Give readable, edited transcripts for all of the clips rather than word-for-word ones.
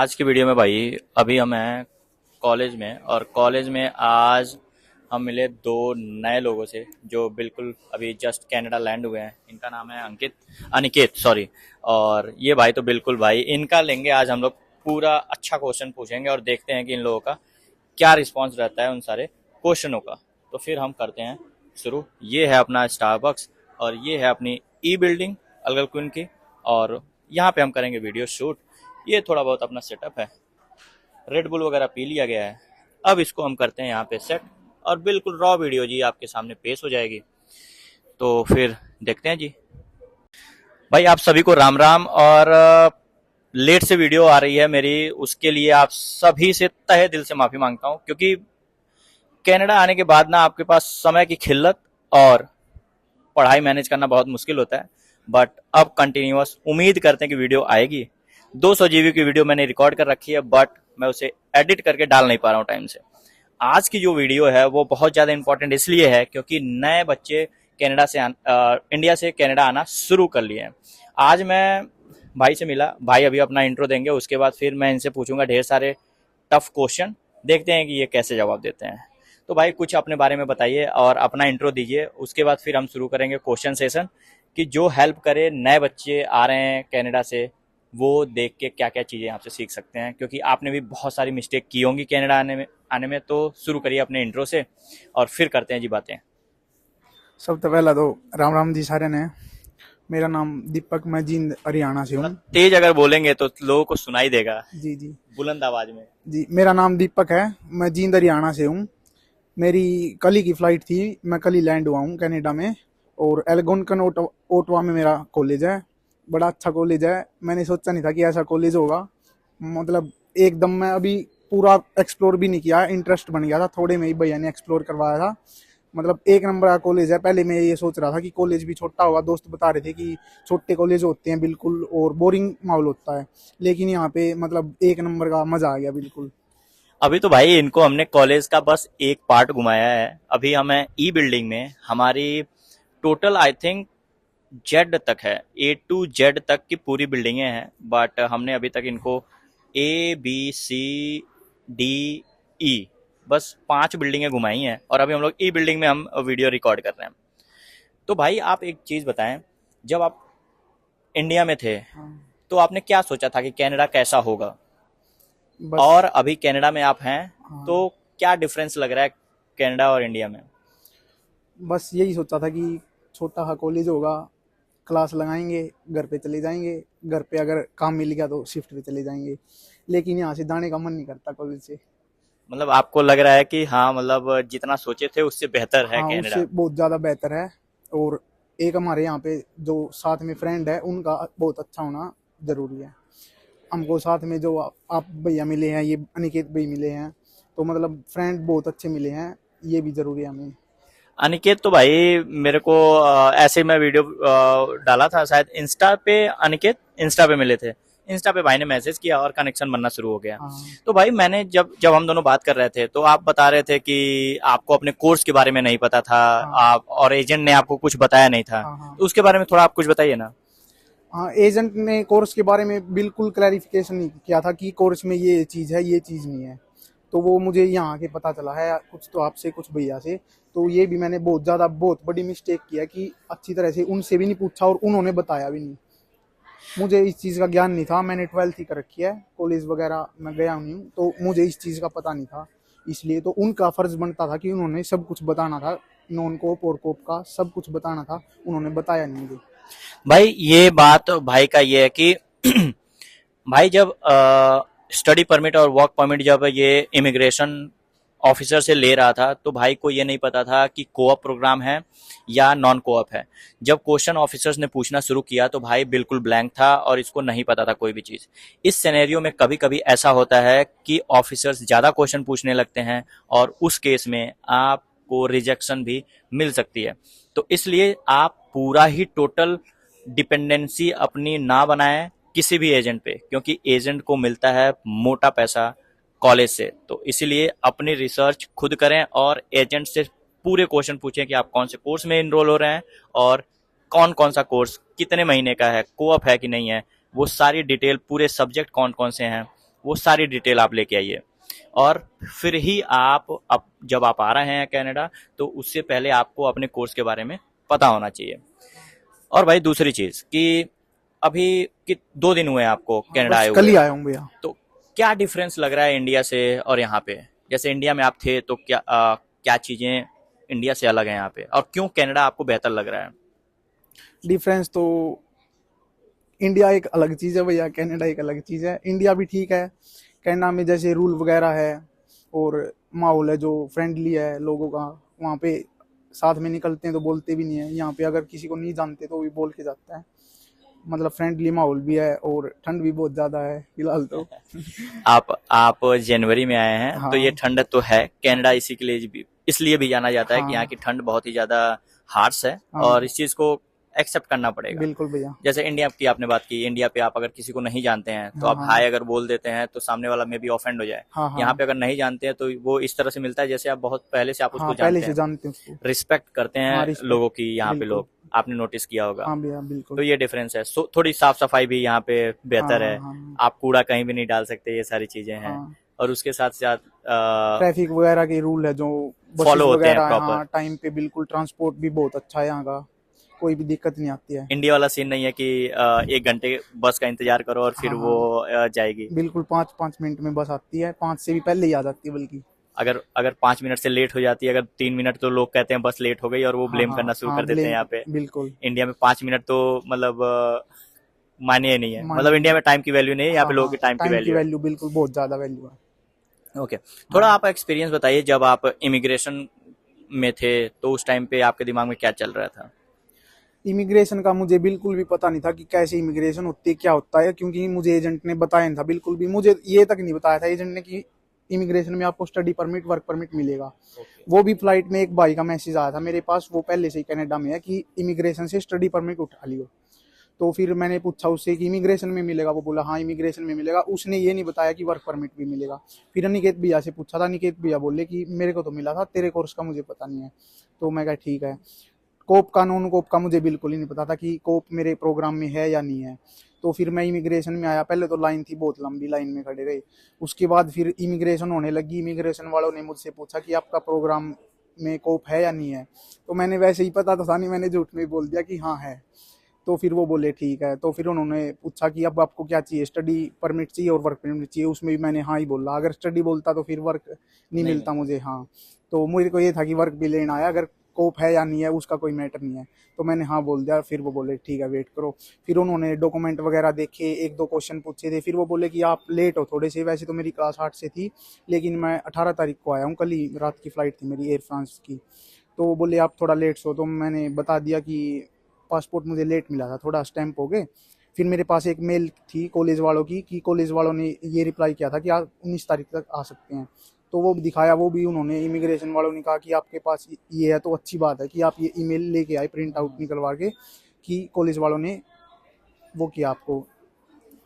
आज की वीडियो में भाई अभी हम हैं कॉलेज में। और कॉलेज में आज हम मिले दो नए लोगों से जो बिल्कुल अभी जस्ट कनाडा लैंड हुए हैं। इनका नाम है अनिकेत सॉरी। और ये भाई तो बिल्कुल भाई इनका लेंगे आज हम लोग पूरा अच्छा क्वेश्चन पूछेंगे और देखते हैं कि इन लोगों का क्या रिस्पॉन्स रहता है उन सारे क्वेश्चनों का। तो फिर हम करते हैं शुरू। ये है अपना स्टारबक्स और ये है अपनी ई बिल्डिंग अलगलकुन की। और यहाँ पे हम करेंगे वीडियो शूट। ये थोड़ा बहुत अपना सेटअप है। रेड बुल वगैरह पी लिया गया है। अब इसको हम करते हैं यहाँ पे सेट और बिल्कुल रॉ वीडियो जी आपके सामने पेश हो जाएगी। तो फिर देखते हैं जी। भाई आप सभी को राम राम। और लेट से वीडियो आ रही है मेरी, उसके लिए आप सभी से तहे दिल से माफी मांगता हूँ, क्योंकि कनाडा आने के बाद ना आपके पास समय की खिल्लत और पढ़ाई मैनेज करना बहुत मुश्किल होता है। बट अब कंटिन्यूअस उम्मीद करते हैं कि वीडियो आएगी। 200 जीबी की वीडियो मैंने रिकॉर्ड कर रखी है, बट मैं उसे एडिट करके डाल नहीं पा रहा हूँ टाइम से। आज की जो वीडियो है वो बहुत ज़्यादा इंपॉर्टेंट इसलिए है क्योंकि नए बच्चे इंडिया से कनाडा आना शुरू कर लिए हैं। आज मैं भाई से मिला, भाई अभी अपना इंट्रो देंगे, उसके बाद फिर मैं इनसे पूछूंगा ढेर सारे टफ क्वेश्चन। देखते हैं कि ये कैसे जवाब देते हैं। तो भाई कुछ अपने बारे में बताइए और अपना इंट्रो दीजिए, उसके बाद फिर हम शुरू करेंगे क्वेश्चन सेशन कि जो हेल्प करे नए बच्चे आ रहे हैं कनाडा से वो देख के क्या क्या चीज़ें आपसे सीख सकते हैं, क्योंकि आपने भी बहुत सारी मिस्टेक की होंगी कनाडा आने में। तो शुरू करिए अपने इंट्रो से और फिर करते हैं जी बातें। सब तो पहला तो राम राम जी सारे ने। मेरा नाम दीपक, मैं जींद हरियाणा से थोड़ा हूँ। तेज अगर बोलेंगे तो लोगों को सुनाई देगा, जी जी बुलंद आवाज में। जी, मेरा नाम दीपक है, मैं जींद हरियाणा से हूँ। मेरी कल ही की फ्लाइट थी, मैं कल ही लैंड हुआ हूँ कनाडा में। और एल्गोनकन ओटवा में मेरा कॉलेज है। बड़ा अच्छा कॉलेज है, मैंने सोचा नहीं था कि ऐसा कॉलेज होगा। मतलब एकदम मैं अभी पूरा एक्सप्लोर भी नहीं किया, इंटरेस्ट बन गया था थोड़े में ही, भैया ने एक्सप्लोर करवाया था। मतलब एक नंबर का कॉलेज है। पहले मैं ये सोच रहा था कि कॉलेज भी छोटा होगा, दोस्त बता रहे थे कि छोटे कॉलेज होते हैं बिल्कुल और बोरिंग माहौल होता है, लेकिन यहाँ पे मतलब एक नंबर का मजा आ गया बिल्कुल। अभी तो भाई इनको हमने कॉलेज का बस एक पार्ट घुमाया है। अभी हमें ई बिल्डिंग में हमारी टोटल आई थिंक जेड तक है, A to Z तक की पूरी बिल्डिंगें हैं। बट हमने अभी तक इनको A B C D E बस 5 बिल्डिंगें घुमाई हैं और अभी हम लोग ई बिल्डिंग में हम वीडियो रिकॉर्ड कर रहे हैं। तो भाई आप एक चीज़ बताएं, जब आप इंडिया में थे हाँ। तो आपने क्या सोचा था कि कनाडा कैसा होगा, और बस। अभी कनाडा में आप हैं तो हाँ। क्या डिफरेंस लग रहा है कनाडा और इंडिया में? बस यही सोचा था कि छोटा सा कॉलेज होगा, क्लास लगाएंगे, घर पे चले जाएंगे, घर पे अगर काम मिल गया तो शिफ्ट पे चले जाएंगे। लेकिन यहाँ से जाने का मन नहीं करता कॉलेज से। मतलब आपको लग रहा है कि हाँ, मतलब जितना सोचे थे उससे बेहतर है हाँ, कनाडा। उससे बहुत ज़्यादा बेहतर है। और एक हमारे यहाँ पे जो साथ में फ्रेंड है उनका बहुत अच्छा होना ज़रूरी है। हमको साथ में जो आप भैया मिले हैं, ये अनिकेत भाई मिले हैं, तो मतलब फ्रेंड बहुत अच्छे मिले हैं, ये भी ज़रूरी है हमें। अनिकेत तो भाई मेरे को ऐसे मैं वीडियो डाला था शायद इंस्टा पे, अनिकेत इंस्टा पे मिले थे। इंस्टा पे भाई ने मैसेज किया और कनेक्शन बनना शुरू हो गया। हाँ तो भाई मैंने जब जब हम दोनों बात कर रहे थे तो आप बता रहे थे कि आपको अपने कोर्स के बारे में नहीं पता था, हाँ आप और एजेंट ने आपको कुछ बताया नहीं था। हाँ हाँ तो उसके बारे में थोड़ा आप कुछ बताइए ना। हाँ। एजेंट ने कोर्स के बारे में बिल्कुल क्लैरिफिकेशन नहीं किया था कि कोर्स में ये चीज़ है, ये चीज़ नहीं है। तो वो मुझे यहाँ के पता चला है, कुछ तो आपसे कुछ भैया से। तो ये भी मैंने बहुत ज़्यादा बहुत बड़ी मिस्टेक किया कि अच्छी तरह से उनसे भी नहीं पूछा और उन्होंने बताया भी नहीं। मुझे इस चीज़ का ज्ञान नहीं था, मैंने 12th ही कर रखी है, कॉलेज वगैरह मैं गया नहीं हूँ, तो मुझे इस चीज़ का पता नहीं था। इसलिए तो उनका फ़र्ज़ बनता था कि उन्होंने सब कुछ बताना था, नॉन कोप और कोप का सब कुछ बताना था, उन्होंने बताया नहीं मुझे। भाई ये बात भाई का ये है कि भाई जब स्टडी परमिट और वर्क परमिट जब ये इमिग्रेशन ऑफिसर से ले रहा था तो भाई को ये नहीं पता था कि कोऑप प्रोग्राम है या नॉन कोऑप है। जब क्वेश्चन ऑफिसर्स ने पूछना शुरू किया तो भाई बिल्कुल ब्लैंक था और इसको नहीं पता था कोई भी चीज़। इस सिनेरियो में कभी कभी ऐसा होता है कि ऑफिसर्स ज़्यादा क्वेश्चन पूछने लगते हैं और उस केस में आपको रिजेक्शन भी मिल सकती है। तो इसलिए आप पूरा ही टोटल डिपेंडेंसी अपनी ना बनाएं किसी भी एजेंट पे, क्योंकि एजेंट को मिलता है मोटा पैसा कॉलेज से। तो इसीलिए अपनी रिसर्च खुद करें और एजेंट से पूरे क्वेश्चन पूछें कि आप कौन से कोर्स में इनरोल हो रहे हैं और कौन कौन सा कोर्स कितने महीने का है, कोऑप है कि नहीं है, वो सारी डिटेल, पूरे सब्जेक्ट कौन कौन से हैं वो सारी डिटेल आप लेके आइए। और फिर ही आप अब जब आप आ रहे हैं कनाडा, तो उससे पहले आपको अपने कोर्स के बारे में पता होना चाहिए। और भाई दूसरी चीज कि अभी कि 2 दिन हुए हैं आपको हाँ, कनाडा बस आए कल हुए, ही आया हूँ भैया। तो क्या डिफरेंस लग रहा है इंडिया से और यहाँ पे? जैसे इंडिया में आप थे तो क्या चीजें इंडिया से अलग है यहाँ पे, और क्यों कनाडा आपको बेहतर लग रहा है? डिफरेंस तो इंडिया एक अलग चीज़ है भैया, कनाडा एक अलग चीज़ है। इंडिया भी ठीक है, कनाडा में जैसे रूल वगैरह है और माहौल है जो फ्रेंडली है लोगों का। वहाँ पे साथ में निकलते हैं तो बोलते भी नहीं है, यहाँ पे अगर किसी को नहीं जानते तो भी बोल के जाता है। मतलब फ्रेंडली माहौल भी है और ठंड भी बहुत ज़्यादा है फिलहाल तो। आप जनवरी में आए हैं तो ये हाँ ठंड तो है। कनाडा इसी के लिए भी, इसलिए भी जाना जाता है कि यहाँ हाँ की ठंड बहुत ही ज्यादा हार्श है, और हाँ इस चीज को एक्सेप्ट करना पड़ेगा। बिल्कुल भैया। जैसे इंडिया की आपने बात की, इंडिया पे आप अगर किसी को नहीं जानते हैं तो हाँ आप हाँ हाय अगर बोल देते हैं तो सामने वाला में भी ऑफेंड हो जाए। हाँ यहाँ हाँ पे अगर नहीं जानते हैं तो वो इस तरह से मिलता है जैसे आप बहुत पहले से आप हाँ उसको पहले जानते से हैं, जानते हैं उसको। रिस्पेक्ट करते हाँ हैं रिस्पेक्ट। लोगों की यहाँ पे बिल्कुल। लोग, आपने नोटिस किया होगा। हाँ भैया तो बिल्कुल। ये डिफरेंस है। थोड़ी साफ सफाई भी यहाँ पे हाँ बेहतर हाँ है, हाँ आप कूड़ा कहीं भी नहीं डाल सकते, ये सारी चीजें हैं। हाँ। और उसके साथ साथ ट्रैफिक वगैरह के रूल है जो बसेस फॉलो होते हैं वगैरह है, प्रॉपर। हाँ टाइम पे बिल्कुल। ट्रांसपोर्ट भी बहुत अच्छा है यहाँ का, कोई भी दिक्कत नहीं आती है। इंडिया वाला सीन नहीं है कि 1 घंटे बस का इंतजार करो और फिर हाँ वो हाँ जाएगी। बिल्कुल, 5-5 मिनट में बस आती है, 5 से भी पहले ही आ जाती है बल्कि। अगर अगर 5 मिनट से लेट हो जाती है, अगर 3 मिनट, तो लोग कहते हैं बस लेट हो गई और वो हाँ ब्लेम हाँ करना शुरू हाँ कर देते हैं ब्लेम। यहाँ पे। बिल्कुल। इंडिया में 5 मिनट तो मतलब मान्य ही नहीं है, मान्य मतलब नहीं इंडिया है। में टाइम की वैल्यू नहीं है, यहाँ हाँ पे लोगों हाँ की टाइम की टाइम की वैल्यू है। वैल्यू बिल्कुल बहुत ज्यादा वैल्यू है। ओके, थोड़ा हाँ। आप एक्सपीरियंस बताइए, जब आप इमिग्रेशन में थे तो उस टाइम पे आपके दिमाग में क्या चल रहा था? इमिग्रेशन का मुझे बिल्कुल भी पता नहीं था कि कैसे इमिग्रेशन होती है, क्या होता है, क्योंकि मुझे एजेंट ने बताया नहीं था बिल्कुल भी। मुझे ये तक नहीं बताया था एजेंट ने कि इमिग्रेशन में आपको स्टडी परमिट, वर्क परमिट मिलेगा। वो भी फ्लाइट में एक भाई का मैसेज आया था मेरे पास, वो पहले से ही कनाडा में है, कि इमिग्रेशन से स्टडी परमिट उठा लियो। तो फिर मैंने पूछा उससे कि इमिग्रेशन में मिलेगा, वो बोला हाँ इमिग्रेशन में मिलेगा। उसने ये नहीं बताया कि वर्क परमिट भी मिलेगा। फिर अनिकेत भैया से पूछा था, अनिकेत भैया बोले कि मेरे को तो मिला था, तेरे कोर्स का मुझे पता नहीं है। तो मैं कहा ठीक है। कोप का, नॉन कोप का मुझे बिल्कुल ही नहीं पता था कि कोप मेरे प्रोग्राम में है या नहीं है। तो फिर मैं इमिग्रेशन में आया, पहले तो लाइन थी, बहुत लंबी लाइन में खड़े रहे। उसके बाद फिर इमिग्रेशन होने लगी। इमिग्रेशन वालों ने मुझसे पूछा कि आपका प्रोग्राम में कोप है या नहीं है। तो मैंने वैसे ही, पता तो था नहीं, मैंने झूठ में बोल दिया कि हाँ है। तो फिर वो बोले ठीक है। तो फिर उन्होंने पूछा कि अब आपको क्या चाहिए, स्टडी परमिट चाहिए और वर्क परमिट चाहिए। उसमें भी मैंने हाँ ही बोला। अगर स्टडी बोलता तो फिर वर्क नहीं नहीं मिलता मिला। मुझे। हाँ। तो मेरे को ये था कि वर्क भी लेना आया, अगर कोप है या नहीं है उसका कोई मैटर नहीं है। तो मैंने हाँ बोल दिया। फिर वो बोले ठीक है वेट करो। फिर उन्होंने डॉक्यूमेंट वगैरह देखे, 1-2 क्वेश्चन पूछे थे। फिर वो बोले कि आप लेट हो थोड़े से, वैसे तो मेरी क्लास 8 से थी, लेकिन मैं 18 तारीख को आया हूँ, कल ही रात की फ़्लाइट थी मेरी एयर फ्रांस की। तो वो बोले आप थोड़ा लेट हो। तो मैंने बता दिया कि पासपोर्ट मुझे लेट मिला था, थोड़ा स्टैम्प हो गए। फिर मेरे पास एक मेल थी कॉलेज वालों की, कि कॉलेज वालों ने ये रिप्लाई किया था कि आप 19 तारीख तक आ सकते हैं। तो वो भी दिखाया, वो भी उन्होंने, इमिग्रेशन वालों ने कहा कि आपके पास ये है तो अच्छी बात है कि आप ये ईमेल लेके आए प्रिंट आउट निकलवा के, कि कॉलेज वालों ने वो किया, आपको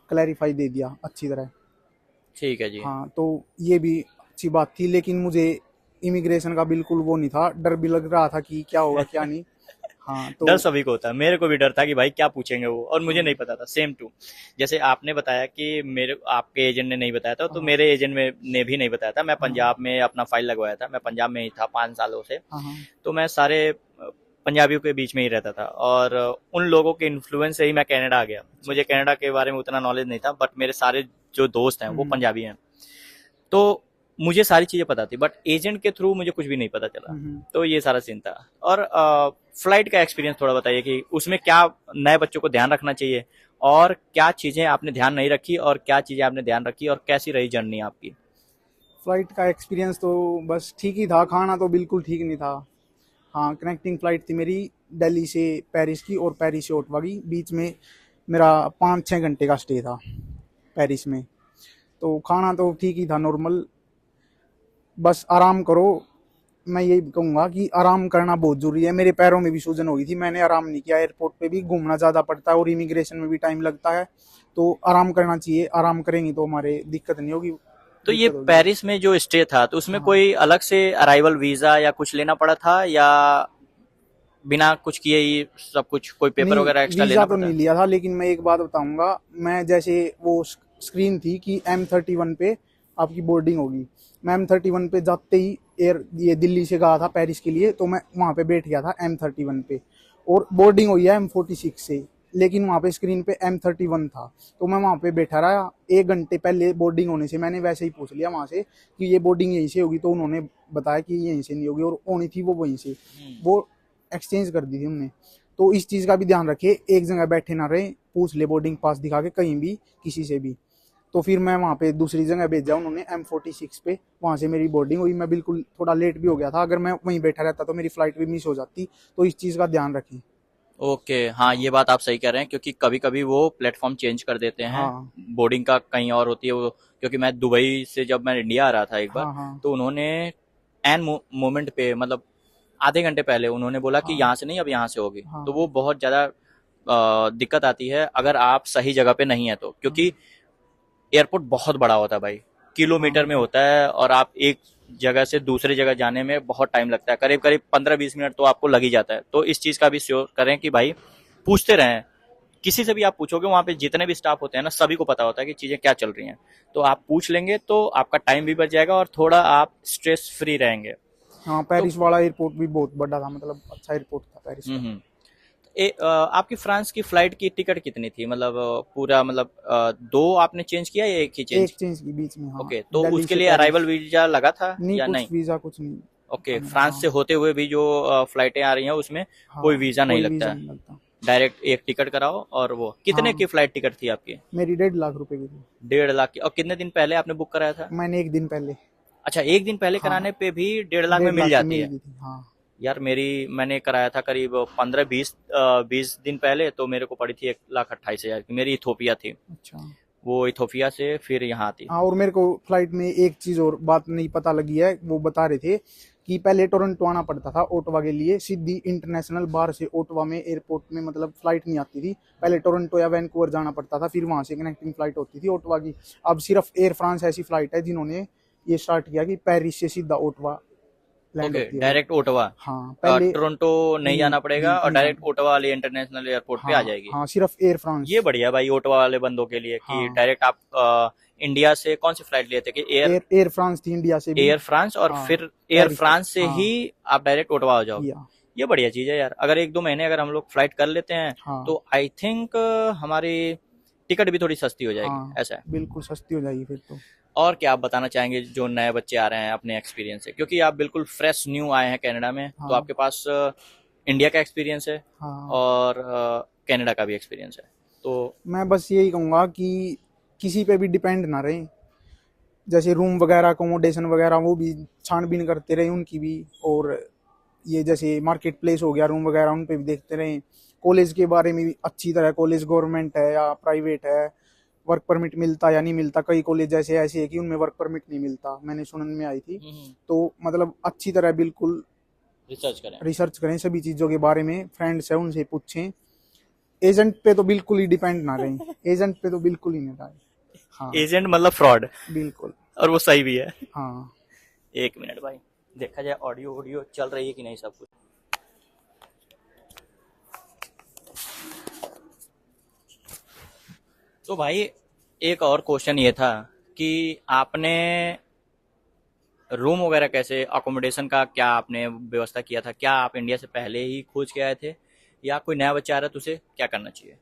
क्लैरिफाई दे दिया अच्छी तरह। ठीक है जी। हाँ तो ये भी अच्छी बात थी, लेकिन मुझे इमिग्रेशन का बिल्कुल वो नहीं था, डर भी लग रहा था कि क्या होगा क्या नहीं। हाँ तो डर सभी को होता है, मेरे को भी डर था कि भाई क्या पूछेंगे वो, और मुझे हाँ नहीं पता था। सेम टू, जैसे आपने बताया कि मेरे आपके एजेंट ने नहीं बताया था, तो हाँ मेरे एजेंट ने भी नहीं बताया था। मैं हाँ पंजाब में अपना फाइल लगवाया था, मैं पंजाब में ही था 5 सालों से। हाँ हाँ तो मैं सारे पंजाबियों के बीच में ही रहता था, और उन लोगों के इन्फ्लुएंस से ही मैं कनाडा आ गया। मुझे कनाडा के बारे में उतना नॉलेज नहीं था, बट मेरे सारे जो दोस्त हैं वो हम्म, पंजाबी हैं, तो मुझे सारी चीजें पता थी। बट एजेंट के थ्रू मुझे कुछ भी नहीं पता चला। हम्म। तो ये सारा सीन था। और फ्लाइट का एक्सपीरियंस थोड़ा बताइए कि उसमें क्या नए बच्चों को ध्यान रखना चाहिए, और क्या चीजें आपने ध्यान नहीं रखी और क्या चीजें आपने ध्यान रखी, और कैसी रही जर्नी आपकी? फ्लाइट का एक्सपीरियंस तो बस ठीक ही था, खाना तो बिल्कुल ठीक नहीं था। हाँ कनेक्टिंग फ्लाइट थी मेरी दिल्ली से पेरिस की, और पेरिस से ओटावा की। बीच में मेरा 5-6 घंटे का स्टे था पेरिस में। तो खाना तो ठीक ही था, नॉर्मल। बस आराम करो। मैं यही कहूँगा कि आराम करना बहुत ज़रूरी है। मेरे पैरों में भी सूजन हो गई थी, मैंने आराम नहीं किया। एयरपोर्ट पे भी घूमना ज़्यादा पड़ता है और इमिग्रेशन में भी टाइम लगता है, तो आराम करना चाहिए। आराम करेंगे तो हमारे दिक्कत नहीं होगी। तो ये दिक्कत होगी। पेरिस में जो स्टे था, तो उसमें हाँ कोई अलग से अराइवल वीजा या कुछ लेना पड़ा था, या बिना कुछ किए ही सब कुछ, कोई पेपर नहीं, वगैरह एक्स्ट्रा वीज़ा लेना तो पड़ता नहीं है? लिया था, लेकिन मैं एक बात बताऊंगा। मैं जैसे वो स्क्रीन थी कि M31 पे आपकी बोर्डिंग होगी। मैं M31 पे जाते ही ये दिल्ली से गया था पेरिस के लिए, तो मैं वहाँ पे बैठ गया था M31 पे, और बोर्डिंग हुई है M46 से, लेकिन वहाँ पे स्क्रीन पे M31 था। तो मैं वहाँ पे बैठा रहा 1 घंटे पहले बोर्डिंग होने से। मैंने वैसे ही पूछ लिया वहाँ से कि ये बोर्डिंग यहीं से होगी, तो उन्होंने बताया कि यहीं से नहीं होगी, और होनी थी वो वहीं से, वो एक्सचेंज कर दी थी उनने। तो इस चीज़ का भी ध्यान रखिए, एक जगह बैठे ना रहे, पूछ ले बोर्डिंग पास दिखा के कहीं भी किसी से भी। तो फिर मैं वहाँ पे दूसरी जगह भेजा उन्होंने M46 पे, वहाँ से मेरी बोर्डिंग हुई। मैं बिल्कुल थोड़ा लेट भी हो गया था, अगर मैं वहीं बैठा रहता तो मेरी फ्लाइट भी मिस हो जाती। तो इस चीज़ का ध्यान रखें। ओके, हाँ ये बात आप सही कह रहे हैं, क्योंकि कभी कभी वो प्लेटफॉर्म चेंज कर देते हैं, हाँ बोर्डिंग का कहीं और होती है वो। क्योंकि मैं दुबई से जब मैं इंडिया आ रहा था एक बार, हाँ हाँ तो उन्होंने एन मोमेंट पे, मतलब आधे घंटे पहले उन्होंने बोला कि हाँ यहाँ से नहीं, अब यहाँ से होगी। तो हाँ वो बहुत ज़्यादा दिक्कत आती है अगर आप सही जगह पे नहीं है तो, क्योंकि हाँ एयरपोर्ट बहुत बड़ा होता है भाई, किलोमीटर हाँ में होता है, और आप एक जगह से दूसरी जगह जाने में बहुत टाइम लगता है, करीब करीब 15-20 मिनट तो आपको लग ही जाता है। तो इस चीज़ का भी श्योर करें कि भाई पूछते रहें, किसी से भी आप पूछोगे, वहाँ पे जितने भी स्टाफ होते हैं ना, सभी को पता होता है कि चीज़ें क्या चल रही हैं। तो आप पूछ लेंगे तो आपका टाइम भी बच जाएगा और थोड़ा आप स्ट्रेस फ्री रहेंगे। हाँ। तो पेरिस वाला एयरपोर्ट भी बहुत बड़ा था, मतलब अच्छा एयरपोर्ट था पेरिस का। हम्म। आपकी फ्रांस की फ्लाइट की टिकट कितनी थी, मतलब पूरा, मतलब दो आपने चेंज किया या एक ही चेंज? एक चेंज की बीच में, हाँ। ओके, तो दिल्ली उसके से लिए पेरिस। अराइवल वीजा लगा था नहीं, या कुछ नहीं? वीज़ा कुछ नहीं ओके, था मेरा। फ्रांस से हाँ होते हुए भी जो फ्लाइटें आ रही हैं उसमें कोई हाँ, वीजा नहीं कोई लगता वीज़ा है, नहीं लगता। डायरेक्ट एक टिकट कराओ। और वो कितने की हाँ, फ्लाइट टिकट थी आपकी? मेरी 1.5 लाख रुपए की थी। 1.5 लाख की? और कितने दिन पहले आपने बुक कराया था? मैंने एक दिन पहले। अच्छा, एक दिन पहले हाँ, कराने पे भी 1.5 लाख में डेढ़ मिल लाख की जाती मिल है? गई थी, हाँ। यार मैंने कराया था करीब 15-20 दिन पहले, तो मेरे को पड़ी थी 1,28,000 की। मेरी इथोपिया थी, अच्छा। वो इथोपिया से फिर यहाँ आती। हाँ, और मेरे को फ्लाइट में एक चीज़ और बात नहीं पता लगी है, वो बता रहे थे कि पहले टोरंटो आना पड़ता था ओटावा के लिए, सीधी इंटरनेशनल बाहर से ओटावा में एयरपोर्ट में मतलब फ्लाइट नहीं आती थी। पहले टोरंटो या वैंकूवर जाना पड़ता था, फिर वहां से कनेक्टिंग फ्लाइट होती थी ओटावा की। अब सिर्फ एयर फ्रांस ऐसी फ्लाइट है जिन्होंने ये स्टार्ट किया कि पेरिस से सीधा ओटावा लैंड ओके, होती है वो। Direct Ottawa. हाँ, पहले टोरंटो नहीं नहीं जाना पड़ेगा नहीं और नहीं डायरेक्ट जाना। ओटावा वाले इंटरनेशनल एयरपोर्ट पे आ हाँ जाएगी। हाँ, सिर्फ एयर ये फ्रांस। बढ़िया भाई, ओटावा वाले बंदों के लिए कि हाँ, डायरेक्ट आप इंडिया से कौन सी फ्लाइट लिए थे कि एयर एयर फ्रांस थी इंडिया से भी। एयर फ्रांस, और हाँ, फिर एयर पेरिस तक, फ्रांस से ही हाँ। आप डायरेक्ट ओटावा हो जाओगे। या ये बढ़िया चीज़ है यार, अगर 1-2 महीने अगर हम लोग फ्लाइट कर लेते हैं हाँ तो आई थिंक हमारी टिकट भी थोड़ी सस्ती हो जाएगी, हाँ, ऐसा है। बिल्कुल सस्ती हो जाएगी फिर तो। और क्या आप बताना चाहेंगे जो नए बच्चे आ रहे हैं अपने एक्सपीरियंस से, क्योंकि आप बिल्कुल फ्रेश न्यू आए हैं कनाडा में, तो हाँ आपके पास इंडिया का एक्सपीरियंस है हाँ, और कनाडा का भी एक्सपीरियंस है। तो मैं बस यही कहूँगा कि किसी पे भी डिपेंड ना रहें। जैसे रूम वगैरह अकोमोडेशन वगैरह वो भी छानबीन करते रहें उनकी भी। और ये जैसे मार्केट प्लेस हो गया, रूम वगैरह उन पे भी देखते रहें। कॉलेज के बारे में भी अच्छी तरह, कॉलेज गवर्नमेंट है या प्राइवेट है, वर्क परमिट मिलता या नहीं मिलता। कई कॉलेज जैसे ऐसे है कि उनमें वर्क परमिट नहीं मिलता, मैंने सुनने में आई थी। तो मतलब अच्छी तरह बिल्कुल रिसर्च करें। रिसर्च करें सभी चीज़ों के बारे में, फ्रेंड्स है उनसे पूछें। एजेंट पे तो बिल्कुल ही डिपेंड ना रहें, एजेंट पे तो बिल्कुल ही नहीं रहें। हाँ, एजेंट मतलब फ्रॉड, बिल्कुल। और वो सही भी है। हाँ, 1 मिनट भाई, देखा जाए ऑडियो ऑडियो चल रही है कि नहीं, सब कुछ। तो भाई एक और क्वेश्चन ये था कि आपने रूम वगैरह कैसे, अकोमोडेशन का क्या आपने व्यवस्था किया था? क्या आप इंडिया से पहले ही खोज के आए थे, या कोई नया बच्चा आ रहा है तो उसे क्या करना चाहिए?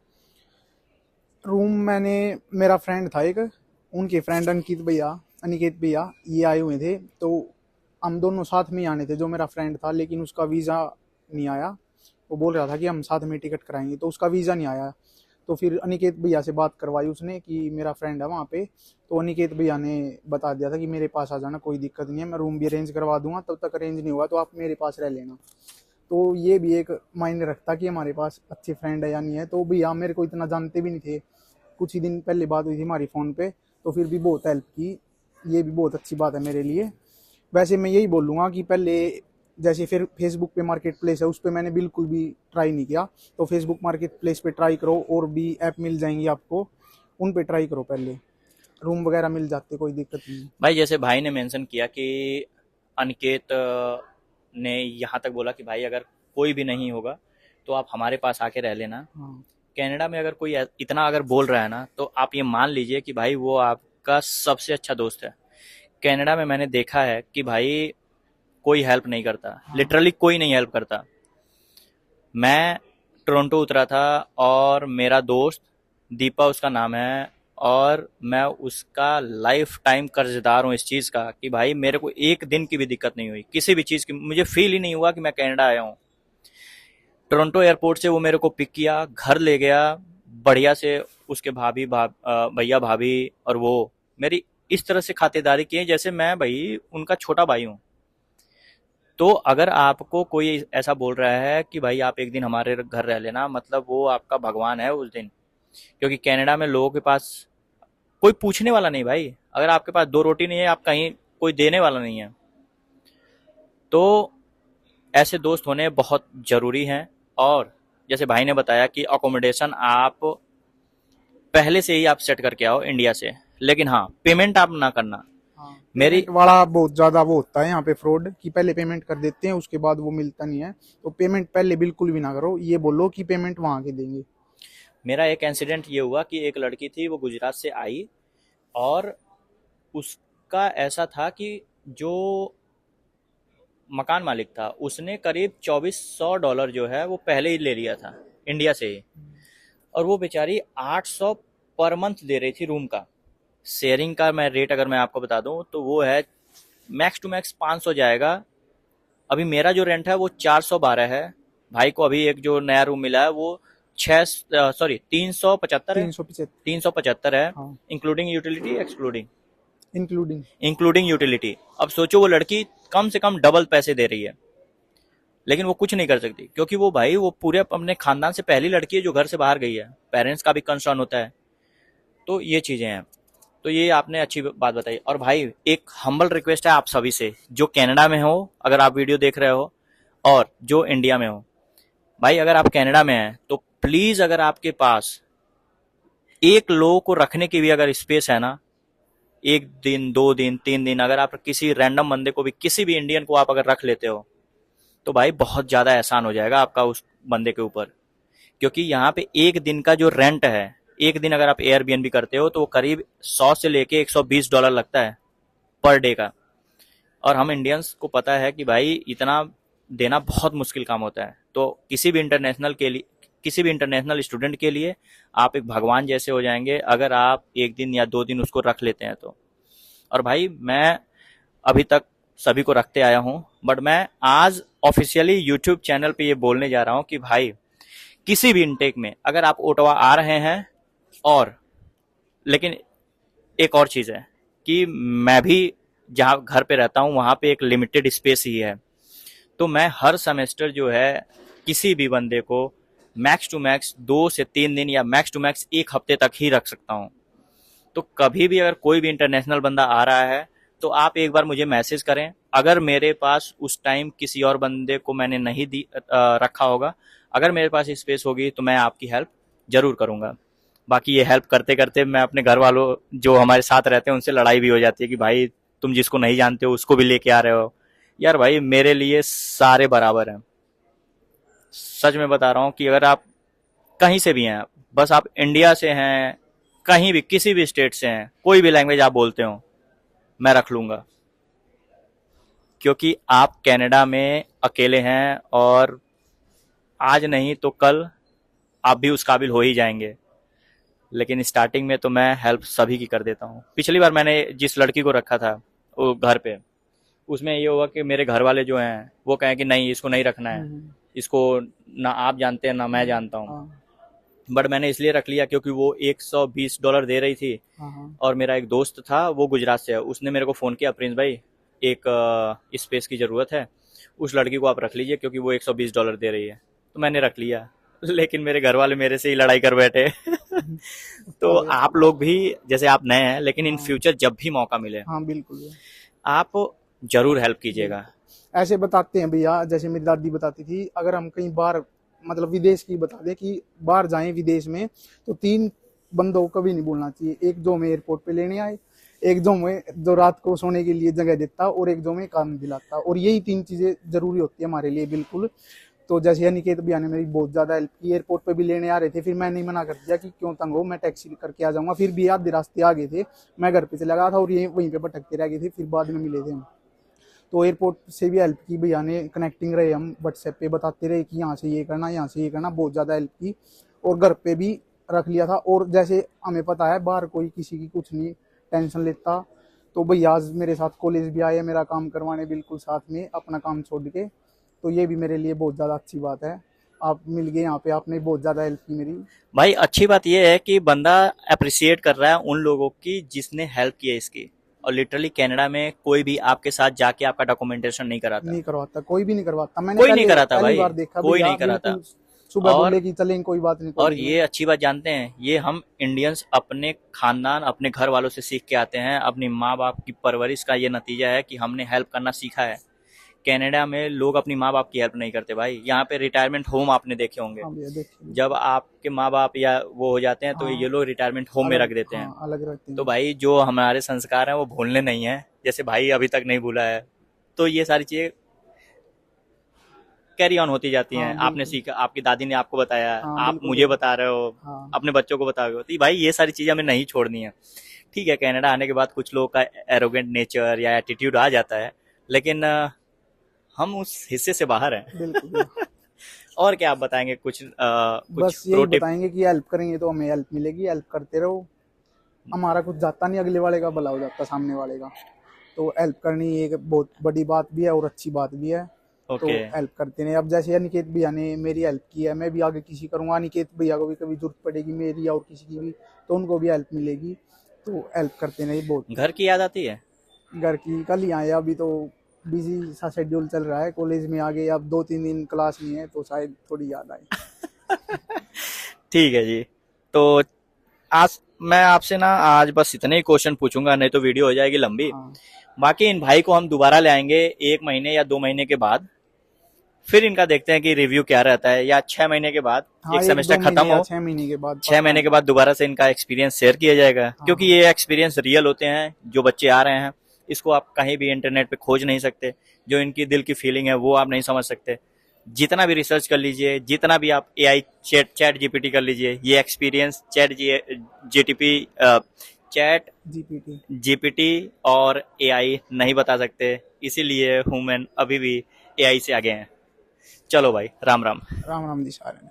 रूम मैंने, मेरा फ्रेंड था एक, उनके फ्रेंड अंकित भैया, अनिकेत भैया, ये आए हुए थे। तो हम दोनों साथ में ही आने थे, जो मेरा फ्रेंड था, लेकिन उसका वीज़ा नहीं आया। वो बोल रहा था कि हम साथ में टिकट कराएंगे, तो उसका वीज़ा नहीं आया। तो फिर अनिकेत भैया से बात करवाई उसने कि मेरा फ्रेंड है वहाँ पे। तो अनिकेत भैया ने बता दिया था कि मेरे पास आ जाना, कोई दिक्कत नहीं है, मैं रूम भी अरेंज करवा दूंगा, तब तक अरेंज नहीं हुआ तो आप मेरे पास रह लेना। तो ये भी एक मायने रखता कि हमारे पास अच्छे फ्रेंड है या नहीं है। तो भैया मेरे को इतना जानते भी नहीं थे, कुछ ही दिन पहले बात हुई थी हमारी फ़ोन पे, तो फिर भी बहुत हेल्प की। ये भी बहुत अच्छी बात है मेरे लिए। वैसे मैं यही बोलूँगा कि पहले जैसे फिर फेसबुक पे मार्केट प्लेस है, उस पर मैंने बिल्कुल भी ट्राई नहीं किया। तो फेसबुक मार्केट प्लेस पे ट्राई करो, और भी ऐप मिल जाएंगी आपको, उन पे ट्राई करो पहले। रूम वगैरह मिल जाते, कोई दिक्कत नहीं। भाई जैसे भाई ने मेंशन किया कि अनिकेत ने यहाँ तक बोला कि भाई अगर कोई भी नहीं होगा तो आप हमारे पास आके रह लेना, हाँ कनाडा में अगर कोई इतना अगर बोल रहा है ना, तो आप ये मान लीजिए कि भाई वो आपका सबसे अच्छा दोस्त है। कनाडा में मैंने देखा है कि भाई कोई हेल्प नहीं करता, हाँ। लिटरली कोई नहीं हेल्प करता। मैं टोरंटो उतरा था और मेरा दोस्त दीपा उसका नाम है, और मैं उसका लाइफ टाइम कर्जदार हूँ इस चीज़ का कि भाई मेरे को एक दिन की भी दिक्कत नहीं हुई, किसी भी चीज़ की मुझे फील ही नहीं हुआ कि मैं कनाडा आया हूँ। टोरंटो एयरपोर्ट से वो मेरे को पिक किया, घर ले गया बढ़िया से। उसके भैया भाभी और वो मेरी इस तरह से खातिरदारी किए जैसे मैं भाई उनका छोटा भाई हूँ। तो अगर आपको कोई ऐसा बोल रहा है कि भाई आप एक दिन हमारे घर रह लेना, मतलब वो आपका भगवान है उस दिन। क्योंकि कनाडा में लोगों के पास कोई पूछने वाला नहीं भाई। अगर आपके पास दो रोटी नहीं है, आप कहीं कोई देने वाला नहीं है। तो ऐसे दोस्त होने बहुत ज़रूरी हैं। और जैसे भाई ने बताया कि अकोमोडेशन आप पहले से ही आप सेट करके आओ इंडिया से, लेकिन हाँ पेमेंट आप ना करना। हाँ, मेरी पेमेंट वाला बहुत ज्यादा वो होता है यहाँ पे फ्रॉड, कि पहले पेमेंट कर देते हैं उसके बाद वो मिलता नहीं है। तो पेमेंट पहले बिल्कुल भी ना करो, ये बोलो कि पेमेंट वहां के देंगे। मेरा एक इंसिडेंट ये हुआ कि एक लड़की थी, वो गुजरात से आई, और उसका ऐसा था कि जो मकान मालिक था उसने करीब $2400 जो है वो पहले ही ले लिया था इंडिया से ही। और वो बेचारी 800 पर मंथ दे रही थी रूम का। शेयरिंग का मैं रेट अगर मैं आपको बता दूं तो वो है मैक्स टू मैक्स 500 जाएगा। अभी मेरा जो रेंट है वो 412 है। भाई को अभी एक जो नया रूम मिला है वो 375 है। 375। 375 है, हाँ, including utility excluding? Including. Including utility. अब सोचो वो लड़की कम से कम डबल पैसे दे रही है, लेकिन वो कुछ नहीं कर सकती क्योंकि वो भाई वो पूरे अपने खानदान से पहली लड़की है जो घर से बाहर गई है। पेरेंट्स का भी कंसर्न होता है। तो ये चीजें हैं। तो ये आपने अच्छी बात बताई। और भाई एक हम्बल रिक्वेस्ट है आप सभी से, जो कनाडा में हो अगर आप वीडियो देख रहे हो, और जो इंडिया में हो। भाई अगर आप कनाडा में हैं तो प्लीज, अगर आपके पास एक लोगों को रखने की भी अगर स्पेस है ना, एक दिन 2 दिन 3 दिन, अगर आप किसी रैंडम बंदे को भी, किसी भी इंडियन को आप अगर रख लेते हो, तो भाई बहुत ज्यादा एहसान हो जाएगा आपका उस बंदे के ऊपर। क्योंकि यहाँ पे एक दिन का जो रेंट है, एक दिन अगर आप एयरबीएनबी करते हो तो वो करीब 100 से लेके $120 लगता है पर डे का। और हम इंडियंस को पता है कि भाई इतना देना बहुत मुश्किल काम होता है। तो किसी भी इंटरनेशनल स्टूडेंट के लिए आप एक भगवान जैसे हो जाएंगे अगर आप एक दिन या 2 दिन उसको रख लेते हैं तो। और भाई मैं अभी तक सभी को रखते आया हूँ, बट मैं आज ऑफिशियली यूट्यूब चैनल पे ये बोलने जा रहा हूँ कि भाई किसी भी इनटेक में अगर आप ओटावा आ रहे हैं, और लेकिन एक और चीज़ है कि मैं भी जहाँ घर पे रहता हूँ वहाँ पे एक लिमिटेड स्पेस ही है। तो मैं हर सेमेस्टर जो है किसी भी बंदे को मैक्स टू मैक्स 2 से 3 दिन या मैक्स टू मैक्स 1 हफ्ते तक ही रख सकता हूँ। तो कभी भी अगर कोई भी इंटरनेशनल बंदा आ रहा है तो आप एक बार मुझे मैसेज करें। अगर मेरे पास उस टाइम किसी और बंदे को मैंने नहीं रखा होगा, अगर मेरे पास स्पेस होगी तो मैं आपकी हेल्प जरूर करूंगा। बाकी ये हेल्प करते करते मैं अपने घर वालों जो हमारे साथ रहते हैं उनसे लड़ाई भी हो जाती है कि भाई तुम जिसको नहीं जानते हो उसको भी लेके आ रहे हो। यार भाई मेरे लिए सारे बराबर हैं। सच में बता रहा हूँ कि अगर आप कहीं से भी हैं, बस आप इंडिया से हैं, कहीं भी किसी भी स्टेट से हैं, कोई भी लैंग्वेज आप बोलते हो, मैं रख लूंगा। क्योंकि आप कनाडा में अकेले हैं, और आज नहीं तो कल आप भी उस काबिल हो ही जाएंगे। लेकिन स्टार्टिंग में तो मैं हेल्प सभी की कर देता हूँ। पिछली बार मैंने जिस लड़की को रखा था वो घर पे, उसमें ये हुआ कि मेरे घर वाले जो हैं वो कहें कि नहीं इसको नहीं रखना है, इसको ना आप जानते हैं ना मैं जानता हूँ। हाँ, बट मैंने इसलिए रख लिया क्योंकि वो $120 दे रही थी। हाँ, हाँ, और मेरा एक दोस्त था वो गुजरात से है, उसने मेरे को फ़ोन किया, प्रिंस भाई एक स्पेस की ज़रूरत है, उस लड़की को आप रख लीजिए क्योंकि वो $120 दे रही है। तो मैंने रख लिया। लेकिन मेरे घर वाले मेरे से ही लड़ाई कर बैठे। तो तो आप लोग भी, जैसे आप नए हैं लेकिन इन हाँ, फ्यूचर जब भी मौका मिले हाँ, बिल्कुल। आप जरूर हेल्प कीजिएगा। ऐसे बताते हैं भैया, जैसे मेरी दादी बताती थी, अगर हम कहीं बाहर, मतलब विदेश की बता दें कि बाहर जाएं विदेश में, तो 3 बंदों को कभी नहीं बोलना चाहिए। एक जो हमें एयरपोर्ट पे लेने आए, एक जो हमें जो रात को सोने के लिए जगह देता, और एक जो हमें काम दिलाता। और यही 3 चीजें जरूरी होती है हमारे लिए, बिल्कुल। तो जैसे अनिकेत भैया ने मेरी बहुत ज्यादा हेल्प की, एयरपोर्ट पे भी लेने आ रहे थे, फिर मैंने मना कर दिया कि क्यों तंग हो, मैं टैक्सी करके आ जाऊंगा। फिर भी आधे रास्ते आ गए थे, मैं घर पे चला गया था और ये वहीं पे भटकते रह गए थे, फिर बाद में मिले थे हम। तो एयरपोर्ट से भी हेल्प की भैया ने, कनेक्टिंग रहे, हम व्हाट्सएप पे बताते रहे कि यहाँ से ये करना, यहाँ से ये करना, बहुत ज़्यादा हेल्प की। और घर पे भी रख लिया था। और जैसे हमें पता है बाहर कोई किसी की कुछ नहीं टेंशन लेता, तो भैया आज मेरे साथ कॉलेज भी आए मेरा काम करवाने, बिल्कुल साथ में अपना काम छोड़ के। तो ये भी मेरे लिए बहुत ज़्यादा अच्छी बात है। आप मिल गए यहाँ पे, आपने बहुत ज़्यादा हेल्प की मेरी। भाई अच्छी बात यह है कि बंदा अप्रिशिएट कर रहा है उन लोगों की जिसने हेल्प की है इसकी। और लिटरली कनाडा में कोई भी आपके साथ जाके आपका डॉक्यूमेंटेशन नहीं कराता, नहीं करवाता, कोई भी नहीं करवाता। मैंने कोई नहीं कराता पहली भाई, बार देखा कोई भैया नहीं कराता। बिल्कुल सुबह और बोले कि चलें, कोई बात नहीं और कॉलेज में। ये अच्छी बात जानते हैं, ये हम इंडियंस अपने खानदान अपने घर वालों से सीख के आते हैं, अपनी माँ बाप की परवरिश का ये नतीजा है कि हमने हेल्प करना सीखा है। कनाडा में लोग अपनी माँ बाप की हेल्प नहीं करते भाई। यहाँ पे रिटायरमेंट होम आपने देखे होंगे, हाँ भैया देखिए। जब आपके माँ बाप या वो हो जाते हैं तो ये हाँ लोग रिटायरमेंट होम में अलग, रख देते हैं। हाँ अलग रखते तो हैं। भाई जो हमारे संस्कार हैं वो भूलने नहीं है, जैसे भाई अभी तक नहीं भूला है। तो ये सारी चीजें कैरी ऑन होती जाती हाँ हैं। आपने बिल्कुल। सीखा, आपकी दादी ने आपको बताया, हाँ आप बिल्कुल मुझे भैया। बता रहे हो, हाँ अपने बच्चों को बता रहे हो। तो भाई ये सारी चीजें हमें नहीं छोड़नी है। ठीक है, कनाडा आने के बाद कुछ लोगों का एरोगेंट नेचर या एटीट्यूड आ जाता है, लेकिन हम उस हिस्से से बाहर हैं। बिल्कुल भैया। और क्या आप बताएंगे कुछ कुछ बस प्रो यही टिप? बताएंगे कि हेल्प करेंगे तो हमें हेल्प मिलेगी, हेल्प करते रहो। हमारा कुछ जाता नहीं, अगले वाले का भला हो जाता सामने वाले का। तो हेल्प करनी एक बहुत बड़ी बात भी है और अच्छी बात भी है। तो ओके। हेल्प करते रहे। अब जैसे अनिकेत भैया ने मेरी हेल्प की है, मैं भी आगे किसी करूंगा, अनिकेत भैया को भी कभी जरूरत पड़ेगी मेरी और किसी की भी, तो उनको भी हेल्प मिलेगी। तो हेल्प करते रहे बहुत। घर की याद आती है? घर की कल ही आए, अभी तो बिजी सा शेड्यूल चल रहा है, कॉलेज में आ गए, अब 2-3 दिन क्लास नहीं है, तो शायद थोड़ी याद आए। ठीक है जी। तो आज मैं आपसे ना आज बस इतने ही क्वेश्चन पूछूंगा, नहीं तो वीडियो हो जाएगी लंबी। हाँ बाकी इन भाई को हम दोबारा ले आएंगे 1 महीने या 2 महीने के बाद, फिर इनका देखते हैं कि रिव्यू क्या रहता है। या 6 महीने के बाद, हाँ, एक एक सेमेस्टर दो महीने खत्म या हो, 6 महीने के बाद 6 महीने के बाद दोबारा से इनका एक्सपीरियंस शेयर किया जाएगा। क्योंकि हाँ ये एक्सपीरियंस रियल होते हैं, जो बच्चे आ रहे हैं इसको आप कहीं भी इंटरनेट पे खोज नहीं सकते। जो इनकी दिल की फीलिंग है वो आप नहीं समझ सकते। जितना भी रिसर्च कर लीजिए, जितना भी आप एआई चैट जीपीटी कर लीजिए, ये experience GTP chat GPT. GPT और एआई नहीं बता सकते। इसीलिए ह्यूमन अभी भी एआई से आगे हैं। चलो भाई, राम राम। राम राम जी सारे।